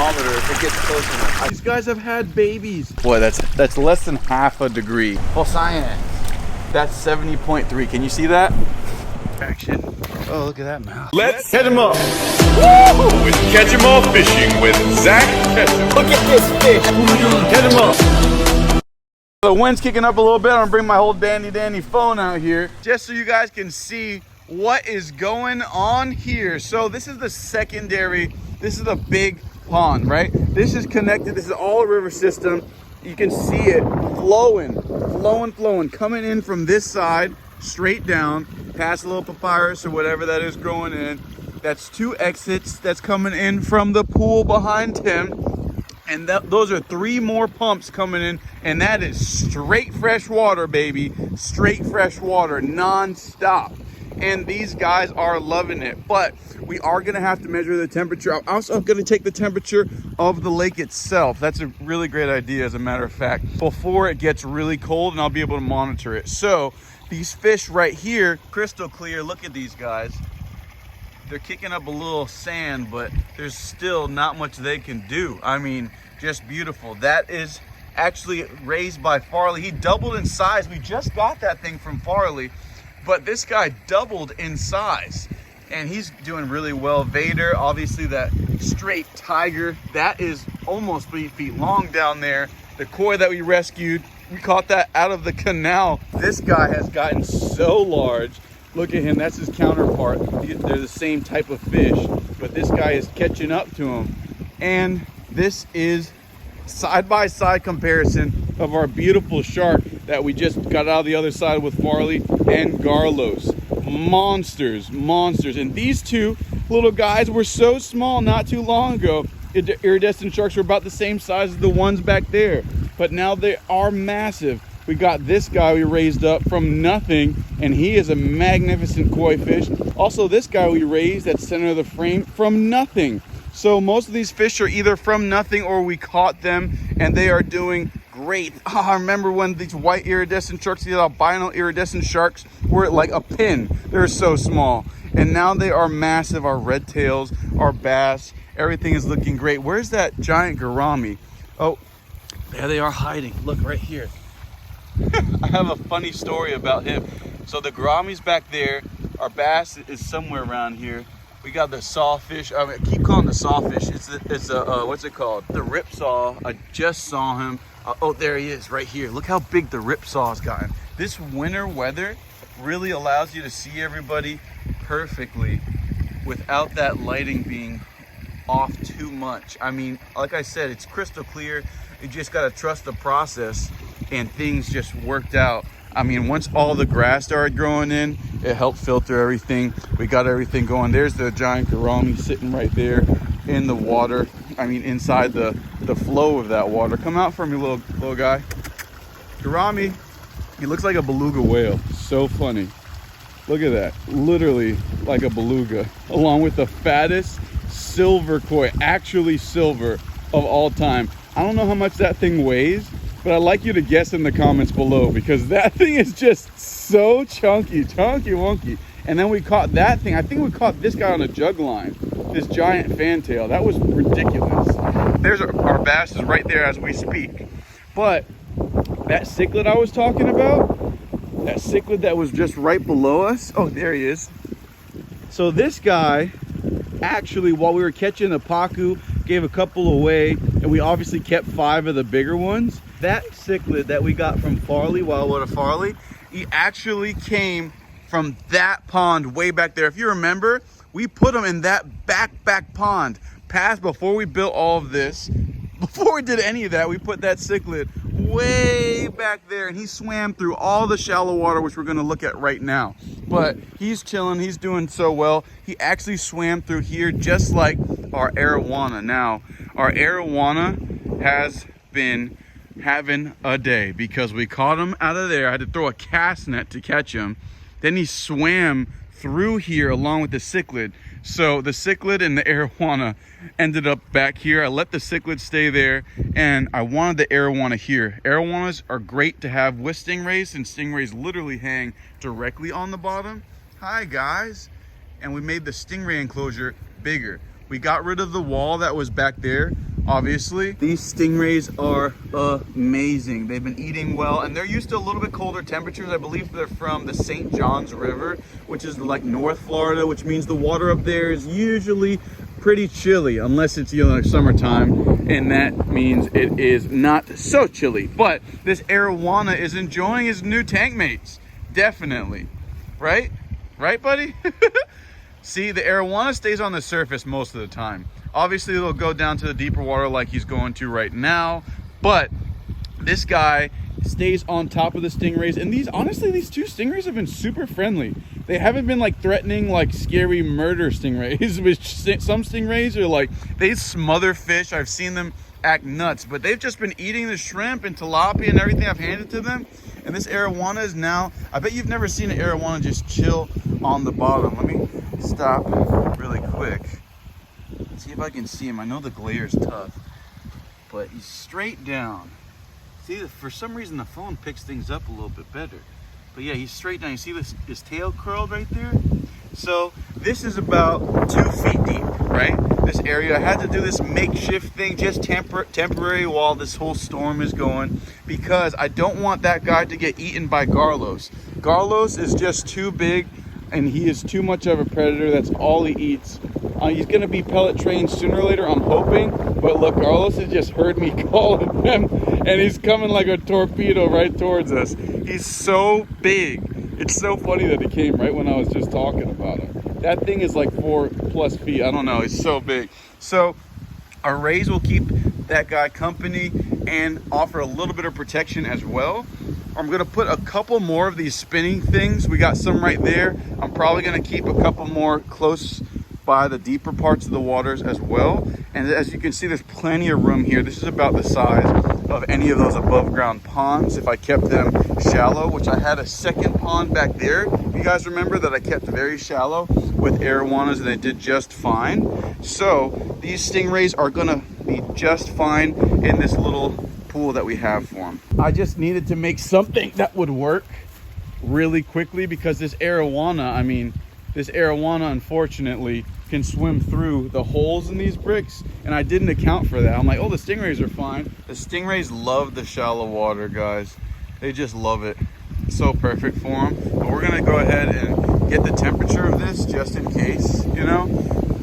thermometer if it gets close enough. These guys have had babies. Boy, that's less than half a degree. Well, science. That's 70.3. Can you see that? Action. Oh, look at that mouth. Let's catch 'em up. Woo! It's Catch 'em All Fishing with Zak Catchem. Look at this fish. Catch 'em up. The wind's kicking up a little bit. I'm gonna bring my whole dandy phone out here just so you guys can see what is going on here. So this is the secondary, this is the big pond, right? This is connected, this is all a river system. You can see it flowing, coming in from this side, straight down, past a little papyrus or whatever that is growing in. That's 2 exits that's coming in from the pool behind him. And those are 3 more pumps coming in, and that is straight fresh water, baby. Straight fresh water, non-stop. And these guys are loving it. But we are gonna have to measure the temperature. I'm also gonna take the temperature of the lake itself. That's a really great idea, as a matter of fact, before it gets really cold, and I'll be able to monitor it. So these fish right here, crystal clear. Look at these guys. They're kicking up a little sand, but there's still not much they can do. I mean, just beautiful. That is actually raised by Farley. He doubled in size. We just got that thing from Farley, but this guy doubled in size, and he's doing really well. Vader, obviously that straight tiger, that is almost 3 feet long down there. The koi that we rescued, we caught that out of the canal. This guy has gotten so large. Look at him, that's his counterpart. They're the same type of fish, but this guy is catching up to him. And this is side-by-side comparison of our beautiful shark that we just got out of the other side with Farley and Garlos. Monsters. And these 2 little guys were so small not too long ago. Iridescent sharks were about the same size as the ones back there, but now they are massive. We got this guy we raised up from nothing, and he is a magnificent koi fish. Also, this guy we raised at center of the frame from nothing. So most of these fish are either from nothing or we caught them, and they are doing great. I remember when these white iridescent sharks, these albino iridescent sharks, were like a pin. They're so small. And now they are massive. Our red tails, our bass, everything is looking great. Where's that giant gourami? Oh, there they are hiding. Look right here. I have a funny story about him. So the gourami's back there. Our bass is somewhere around here. We got the sawfish. I keep calling the sawfish. It's a what's it called? The ripsaw. I just saw him. Oh, there he is right here. Look how big the ripsaw's gotten. This winter weather really allows you to see everybody perfectly without that lighting being off too much. I mean, like I said, it's crystal clear. You just got to trust the process, and things just worked out. I mean, once all the grass started growing in, it helped filter everything. We got everything going. There's the giant gourami sitting right there in the water. I mean, inside the flow of that water. Come out for me, little guy. Gourami, he looks like a beluga whale. So funny. Look at that. Literally like a beluga, along with the fattest silver koi, actually silver, of all time. I don't know how much that thing weighs, but I'd like you to guess in the comments below, because that thing is just so chunky wonky. And then we caught that thing. I think we caught this guy on a jug line, this giant fantail. That was ridiculous. There's our bass is right there as we speak. But that cichlid I was talking about, that cichlid that was just right below us, oh, there he is. So this guy, actually, while we were catching the pacu, gave a couple away, and we obviously kept 5 of the bigger ones. That cichlid that we got from Farley, Wildwater Farley, he actually came from that pond way back there. If you remember, we put him in that back pond. Before we built all of this, before we did any of that, we put that cichlid way back there, and he swam through all the shallow water, which we're going to look at right now. But he's chilling, he's doing so well. He actually swam through here just like our arowana. Now, our arowana has been having a day because we caught him out of there. I had to throw a cast net to catch him. Then he swam through here along with the cichlid. So the cichlid and the arowana ended up back here. I let the cichlid stay there, and I wanted the arowana here. Arowanas are great to have with stingrays, and stingrays literally hang directly on the bottom. Hi guys. And we made the stingray enclosure bigger. We got rid of the wall that was back there. obviously. These stingrays are amazing. They've been eating well, and they're used to a little bit colder temperatures. I believe they're from the St. Johns River, which is like North Florida, which means the water up there is usually pretty chilly, unless it's, you know, summertime, and that means it is not so chilly. But this arowana is enjoying his new tank mates, definitely. Right buddy? See, the arowana stays on the surface most of the time. Obviously it'll go down to the deeper water like he's going to right now, but this guy stays on top of the stingrays. And these, honestly, these two stingrays have been super friendly. They haven't been like threatening, like scary murder stingrays, which some stingrays are like, they smother fish. I've seen them act nuts, but they've just been eating the shrimp and tilapia and everything I've handed to them. And this arowana is now, I bet you've never seen an arowana just chill on the bottom. Let me stop really quick. See if I can see him. I know the glare is tough, but he's straight down. See, for some reason the phone picks things up a little bit better. But yeah, he's straight down. You see his tail curled right there? So this is about 2 feet deep, right? This area. I had to do this makeshift thing, just temporary while this whole storm is going, because I don't want that guy to get eaten by Garlos. Garlos is just too big, and he is too much of a predator. That's all he eats. He's gonna be pellet trained sooner or later, I'm hoping. But look, Carlos has just heard me calling him, and he's coming like a torpedo right towards us. He's so big. It's so funny that he came right when I was just talking about him. That thing is like 4+ feet. I don't know, it's so big. So our rays will keep that guy company and offer a little bit of protection as well. I'm gonna put a couple more of these spinning things. We got some right there. I'm probably gonna keep a couple more close by the deeper parts of the waters as well. And as you can see, there's plenty of room here. This is about the size of any of those above ground ponds if I kept them shallow, which I had a second pond back there. You guys remember that I kept very shallow with arowanas, and they did just fine. So these stingrays are gonna be just fine in this little pool that we have for them. I just needed to make something that would work really quickly, because this arowana, this arowana unfortunately can swim through the holes in these bricks, and I didn't account for that. I'm like, oh, the stingrays are fine. The stingrays love the shallow water, guys. They just love it. It's so perfect for them. But we're gonna go ahead and get the temperature of this just in case, you know?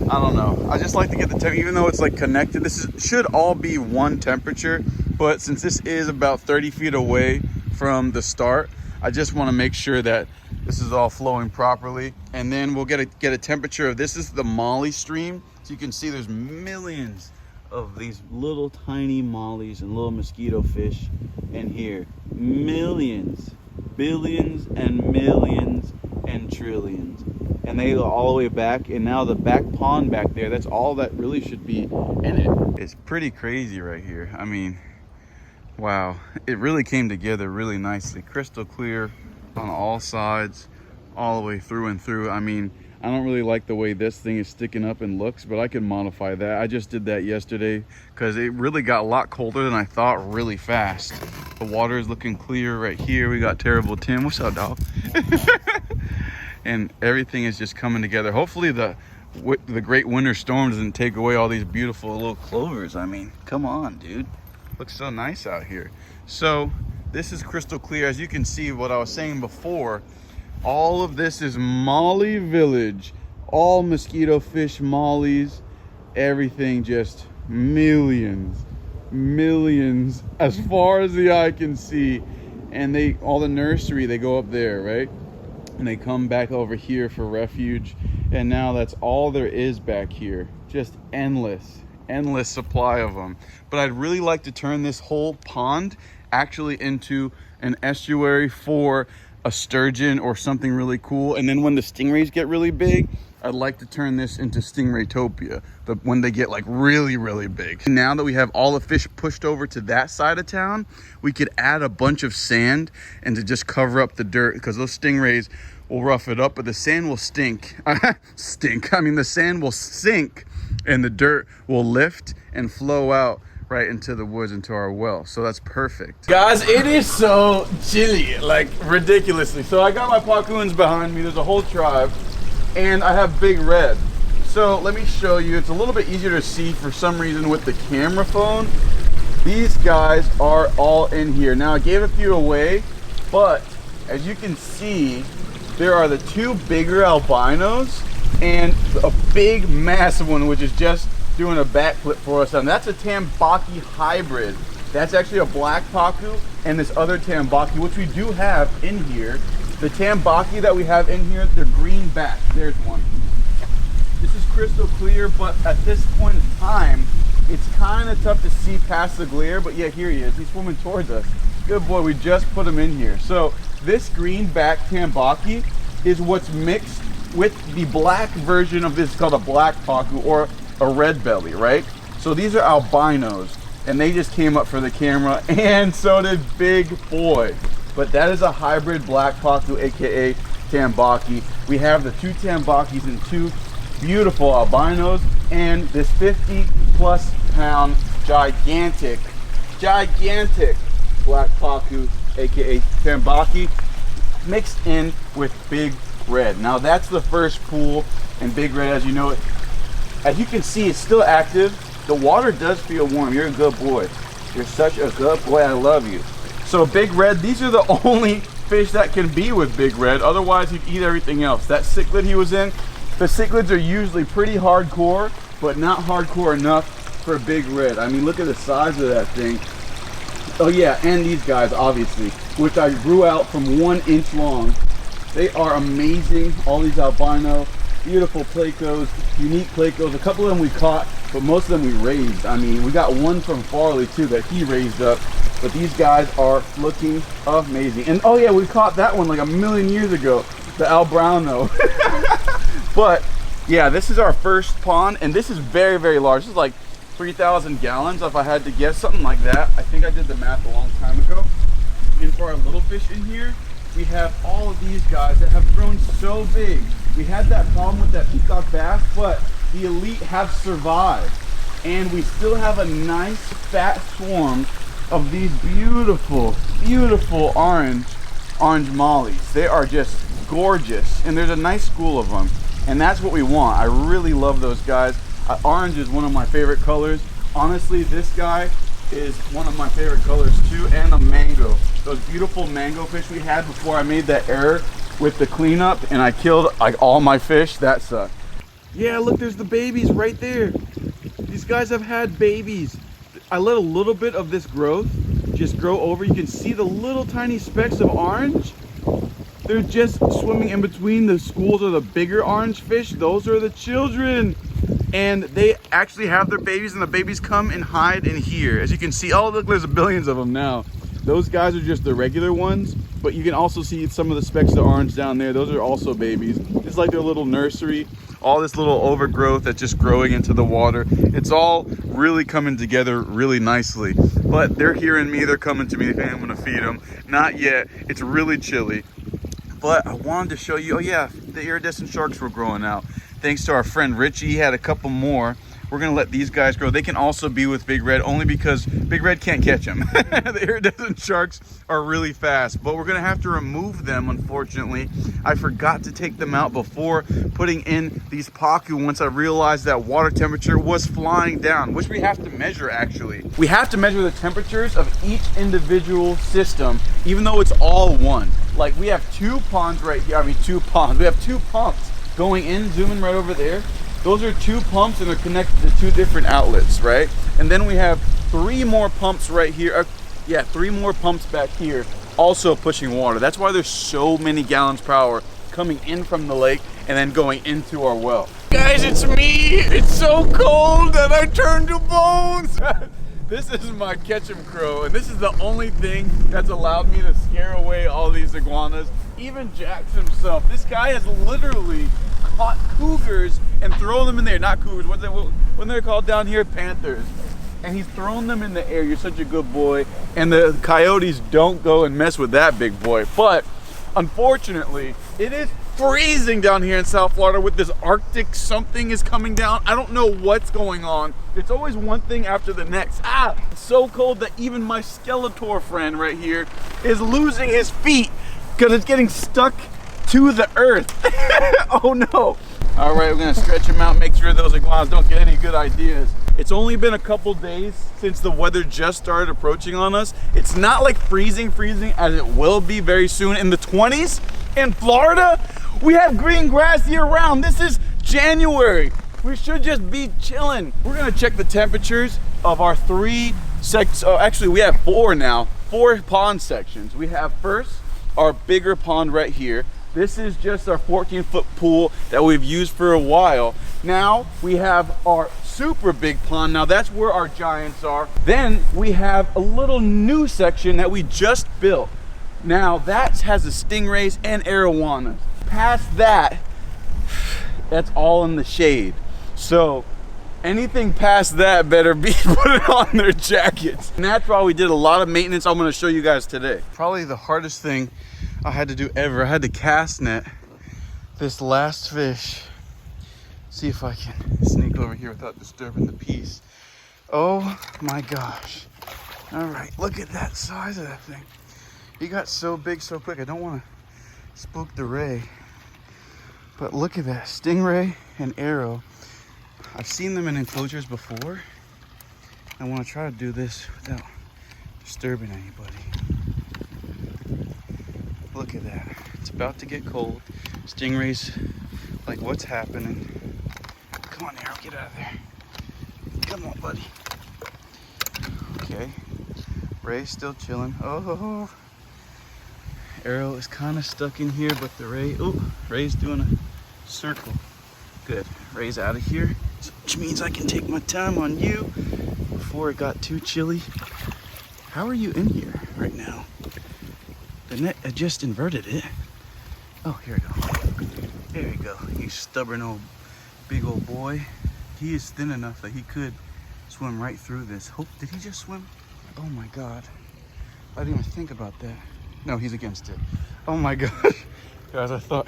I don't know. I just like to get the temperature, even though it's like connected. Should all be one temperature, but since this is about 30 feet away from the start, I just want to make sure that this is all flowing properly. And then we'll get a temperature of this. This is the molly stream. So you can see there's millions of these little tiny mollies and little mosquito fish in here. Millions, billions and millions and trillions. And they go all the way back. And now the back pond back there, that's all that really should be in it. It's pretty crazy right here. Wow, it really came together really nicely. Crystal clear on all sides, all the way through and through. I don't really like the way this thing is sticking up and looks, but I can modify that. I just did that yesterday because it really got a lot colder than I thought really fast. The water is looking clear right here. We got Terrible Tim. What's up, dog? And everything is just coming together. Hopefully the great winter storm doesn't take away all these beautiful little clovers. Come on, dude. Looks so nice out here. So this is crystal clear. As you can see, what I was saying before, all of this is molly village, all mosquito fish mollies, everything, just millions as far as the eye can see. And all the nursery, they go up there, right? And they come back over here for refuge. And now that's all there is back here. Just endless supply of them. But I'd really like to turn this whole pond actually into an estuary for a sturgeon or something really cool. And then when the stingrays get really big, I'd like to turn this into Stingraytopia, when they get like really big. Now that we have all the fish pushed over to that side of town, we could add a bunch of sand and to just cover up the dirt, because those stingrays will rough it up, but the sand will stink. The sand will sink, and the dirt will lift and flow out right into the woods, into our well. So that's perfect. Guys, it is so chilly, like ridiculously. So I got my Pacoons behind me. There's a whole tribe, and I have Big Red. So let me show you. It's a little bit easier to see for some reason with the camera phone. These guys are all in here. Now I gave a few away, but as you can see, there are the two bigger albinos and a big massive one, which is just doing a backflip for us. And that's a Tambaki hybrid. That's actually a black pacu and this other Tambaki, which we do have in here. The Tambaki that we have in here, they're green back. There's one. This is crystal clear, but at this point in time, it's kind of tough to see past the glare, but yeah, here he is. He's swimming towards us. Good boy, we just put him in here. So this green back Tambaki is what's mixed with the black version of this. It's called a black pacu or a red belly, right? So these are albinos, and they just came up for the camera, and so did Big Boy. But that is a hybrid black pacu, aka Tambaki. We have the two Tambakis and two beautiful albinos, and this 50+ pound gigantic black pacu, aka Tambaki, mixed in with Big Red. Now that's the first pool, and Big Red, as you know, as you can see, it's still active. The water does feel warm. You're a good boy. You're such a good boy. I love you. So Big Red, these are the only fish that can be with Big Red. Otherwise, he'd eat everything else. That cichlid he was in, the cichlids are usually pretty hardcore, but not hardcore enough for Big Red. I mean, look at the size of that thing. Oh yeah, and these guys, obviously, which I grew out from 1 inch long. They are amazing. All these albino, beautiful plecos, unique plecos. A couple of them we caught, but most of them we raised. I mean, we got one from Farley too that he raised up. But these guys are looking amazing. And oh yeah, we caught that one like a million years ago, the Albrano. But yeah, this is our first pond, and this is very, very large. This is like 3,000 gallons, if I had to guess, something like that. I think I did the math a long time ago. And for our little fish in here, we have all of these guys that have grown so big. We had that problem with that peacock bass, but the elite have survived. And we still have a nice fat swarm of these beautiful, beautiful orange mollies. They are just gorgeous, and there's a nice school of them, and that's what we want. I really love those guys. Orange is one of my favorite colors. Honestly, this guy is one of my favorite colors too, and a mango. Those beautiful mango fish we had before I made that error with the cleanup and I killed like all my fish. That sucked. Yeah, look, there's the babies right there. These guys have had babies. I let a little bit of this growth just grow over. You can see the little tiny specks of orange. They're just swimming in between the schools of the bigger orange fish. Those are the children. And they actually have their babies, and the babies come and hide in here. As you can see, oh look, there's billions of them now. Those guys are just the regular ones, but you can also see some of the specks of orange down there. Those are also babies. It's like their little nursery. All this little overgrowth that's just growing into the water. It's all really coming together really nicely. But they're hearing me, they're coming to me, they think I'm gonna feed them. Not yet, it's really chilly. But I wanted to show you, oh yeah, the iridescent sharks were growing out. Thanks to our friend Richie, he had a couple more. We're gonna let these guys grow. They can also be with Big Red only because Big Red can't catch them. The iridescent sharks are really fast, but we're gonna have to remove them, unfortunately. I forgot to take them out before putting in these pacu once I realized that water temperature was flying down, which we have to measure actually. We have to measure the temperatures of each individual system, even though it's all one. Like we have 2 ponds right here, we have 2 pumps going in, zooming right over there. Those are 2 pumps and they're connected to 2 different outlets, right? And then we have 3 more pumps right here. 3 more pumps back here also pushing water. That's why there's so many gallons per hour coming in from the lake and then going into our well. Guys, it's me. It's so cold that I turned to bones. This is my Catchem crow, and this is the only thing that's allowed me to scare away all these iguanas. Even Jax himself. This guy has literally caught cougars and thrown them in there. Not cougars, when they're called down here, panthers. And he's thrown them in the air. You're such a good boy. And the coyotes don't go and mess with that big boy. But unfortunately, it is freezing down here in South Florida with this Arctic something is coming down. I don't know what's going on. It's always one thing after the next. It's so cold that even my Skeletor friend right here is losing his feet because it's getting stuck to the earth. Oh no. All right, we're gonna stretch them out, make sure those iguanas don't get any good ideas. It's only been a couple days since the weather just started approaching on us. It's not like freezing as it will be very soon. In the 20s in Florida, we have green grass year round. This is January. We should just be chilling. We're gonna check the temperatures of our 3 sections. Oh, actually we have 4 now, 4 pond sections. We have first our bigger pond right here. This is just our 14-foot pool that we've used for a while. Now we have our super big pond. Now that's where our giants are. Then we have a little new section that we just built. Now that has the stingrays and arowanas. Past that, that's all in the shade. So anything past that better be putting on their jackets. And that's why we did a lot of maintenance I'm gonna show you guys today. Probably the hardest thing I had to do ever. I had to cast net this last fish. See if I can sneak over here without disturbing the piece. Oh my gosh. All right, look at that size of that thing. He got so big so quick. I don't want to spook the ray, but look at that, stingray and arrow. I've seen them in enclosures before. I want to try to do this without disturbing anybody. Look at that. It's about to get cold. Stingrays, like, what's happening? Come on, Arrow, get out of there. Come on, buddy. Okay. Ray's still chilling. Oh, Arrow is kind of stuck in here, but the Ray, oh, Ray's doing a circle. Good. Ray's out of here, which means I can take my time on you before it got too chilly. How are you in here right now? The net, I just inverted it. Oh, here we go. There you go. You stubborn old, big old boy. He is thin enough that he could swim right through this. Hope, did he just swim? Oh my God. I didn't even think about that. No, he's against it. Oh my gosh. Guys, I thought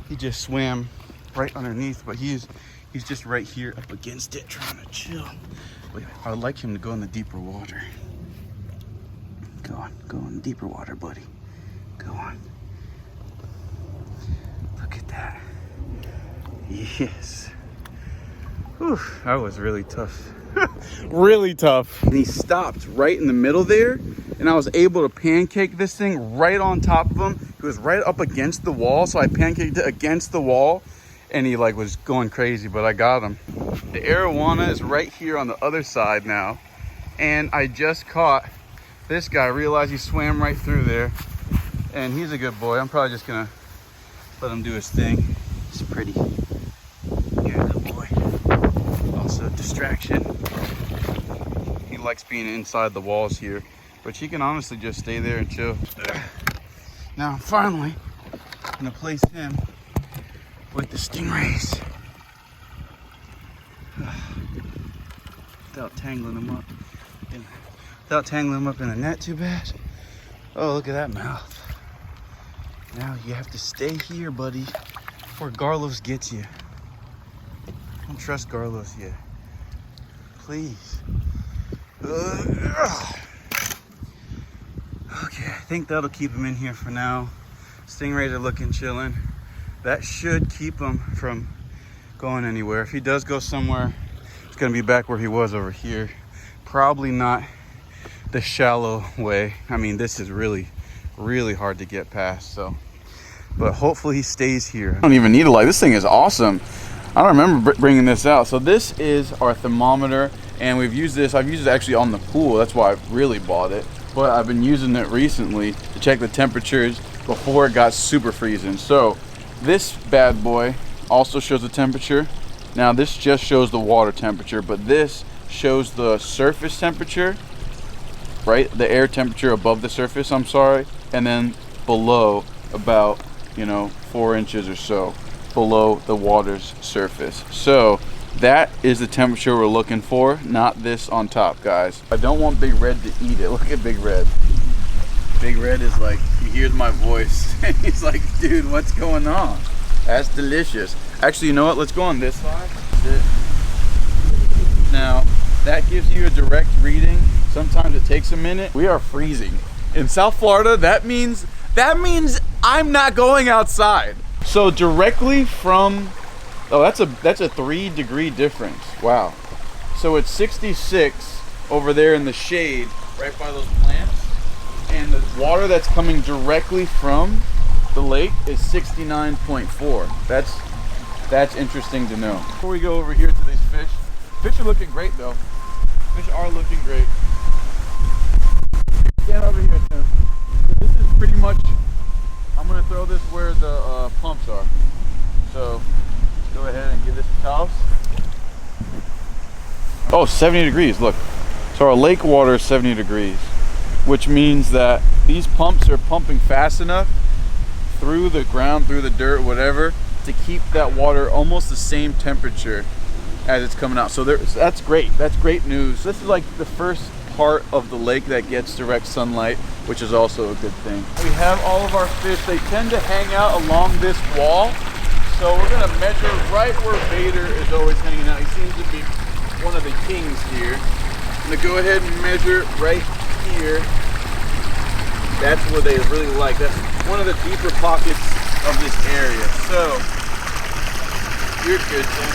he just swam right underneath, but he's just right here up against it trying to chill. Wait, I would like him to go in the deeper water. Go in deeper water, buddy. Go on. Look at that. Yes. Whew, that was really tough. Really tough. And he stopped right in the middle there, and I was able to pancake this thing right on top of him. He was right up against the wall, so I pancaked it against the wall, and he like was going crazy, but I got him. The arowana is right here on the other side now, and I just caught this guy. Realized he swam right through there, and he's a good boy. I'm probably just gonna let him do his thing. He's pretty. You're a good boy. Also distraction. He likes being inside the walls here, but he can honestly just stay there and chill. Now I'm finally gonna place him with the stingrays without tangling them up. Without tangling them up in the net too bad. Oh, look at that mouth. Now you have to stay here, buddy, before Garlos gets you. Don't trust Garlos yet. Please. Okay, I think that'll keep him in here for now. Stingrays are looking chilling. That should keep him from going anywhere. If he does go somewhere, it's gonna be back where he was over here. Probably not the shallow way. I mean, this is really, really hard to get past, so. But hopefully he stays here. I don't even need a light. This thing is awesome. I don't remember bringing this out. So this is our thermometer, and we've used this. I've used it actually on the pool. That's why I really bought it. But I've been using it recently to check the temperatures before it got super freezing. So this bad boy also shows the temperature. Now this just shows the water temperature, but this shows the surface temperature, right? The air temperature above the surface, I'm sorry. And then below, about, 4 inches or so below the water's surface. So that is the temperature we're looking for, not this on top, guys. I don't want Big Red to eat it. Look at Big Red. Big Red is like, he hears my voice and he's like, dude, what's going on? That's delicious. Actually, you know what? Let's go on this side. Now, that gives you a direct reading. Sometimes it takes a minute. We are freezing. In South Florida, that means I'm not going outside. So directly from Oh, that's a 3-degree difference. Wow. So it's 66 over there in the shade, right by those plants, and the water that's coming directly from the lake is 69.4. That's interesting to know. Before we go over here to these fish are looking great though. Fish are looking great. Stand over here, Tim. So this is pretty much, I'm gonna throw this where the pumps are. So go ahead and give this a toss. Oh, 70 degrees, look. So our lake water is 70 degrees, which means that these pumps are pumping fast enough through the ground, through the dirt, whatever, to keep that water almost the same temperature as it's coming out. So that's great. That's great news. This is like the first part of the lake that gets direct sunlight, which is also a good thing. We have all of our fish. They tend to hang out along this wall. So we're gonna measure right where Vader is always hanging out. He seems to be one of the kings here. I'm gonna go ahead and measure right here. That's where they really like. That's one of the deeper pockets of this area. So you're good, Tim.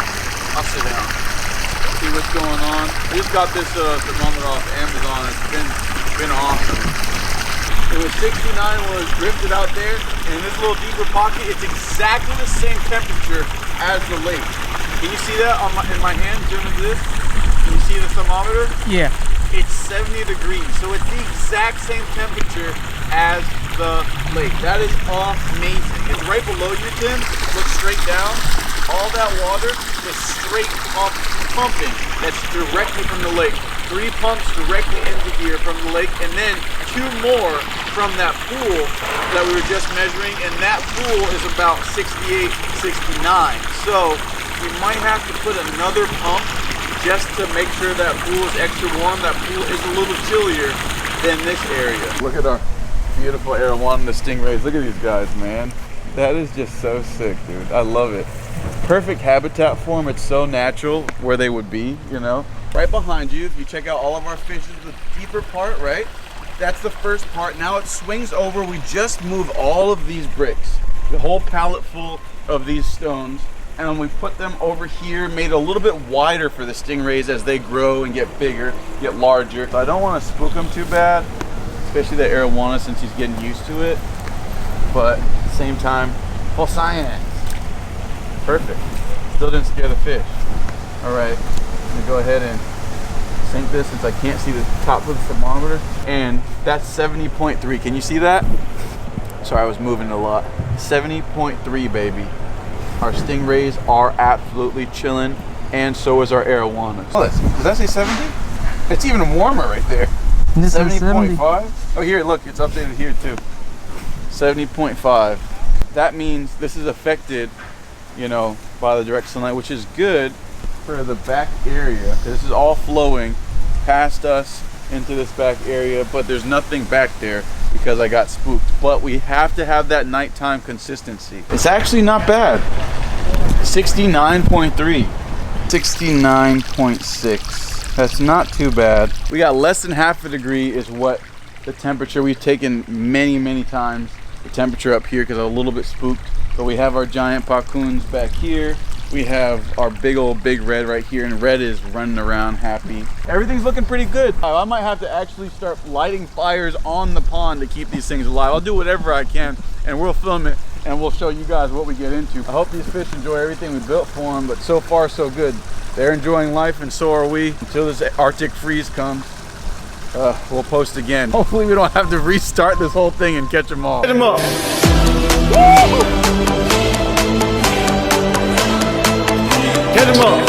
I'll sit down. See what's going on. I just got this thermometer off Amazon. It's been awesome. It was 69 was drifted out there, and in this little deeper pocket, it's exactly the same temperature as the lake. Can you see that in my hand? Zoom into this. Can you see the thermometer? Yeah. It's 70 degrees, so it's the exact same temperature as the lake. That is amazing. It's right below you, Tim. Look straight down. All that water is straight pumping. That's directly from the lake. 3 pumps directly into here from the lake, and then 2 more from that pool that we were just measuring, and that pool is about 68, 69. So we might have to put another pump just to make sure that pool is extra warm. That pool is a little chillier than this area. Look at our beautiful arowana, the stingrays. Look at these guys, man. That is just so sick, dude. I love it. Perfect habitat for them. It's so natural where they would be, you know. Right behind you, if you check out all of our fishes, the deeper part, right? That's the first part. Now it swings over. We just move all of these bricks, the whole pallet full of these stones, and we put them over here, made it a little bit wider for the stingrays as they grow and get bigger, get larger. So I don't want to spook them too bad, especially the arowana since he's getting used to it. But at the same time, full science. Perfect. Still didn't scare the fish. All right, I'm gonna go ahead and sink this since I can't see the top of the thermometer. And that's 70.3. Can you see that? Sorry, I was moving a lot. 70.3, baby. Our stingrays are absolutely chilling, and so is our arowanas. Oh, does that say 70? It's even warmer right there. 70.5. Oh, here, look, it's updated here too. 70.5. That means this is affected, you know, by the direct sunlight, which is good for the back area. This is all flowing past us into this back area, but there's nothing back there because I got spooked. But we have to have that nighttime consistency. It's actually not bad. 69.3, 69.6. That's not too bad. We got less than half a degree is what the temperature. We've taken many times the temperature up here because I'm a little bit spooked. But we have our giant pacoons back here. We have our big red right here, and red is running around happy. Everything's looking pretty good. I might have to actually start lighting fires on the pond to keep these things alive. I'll do whatever I can, and we'll film it, and we'll show you guys what we get into. I hope these fish enjoy everything we built for them, but so far so good. They're enjoying life, and so are we. Until this Arctic freeze comes, we'll post again. Hopefully we don't have to restart this whole thing and catch them all. Get them up! Woo! Get them up!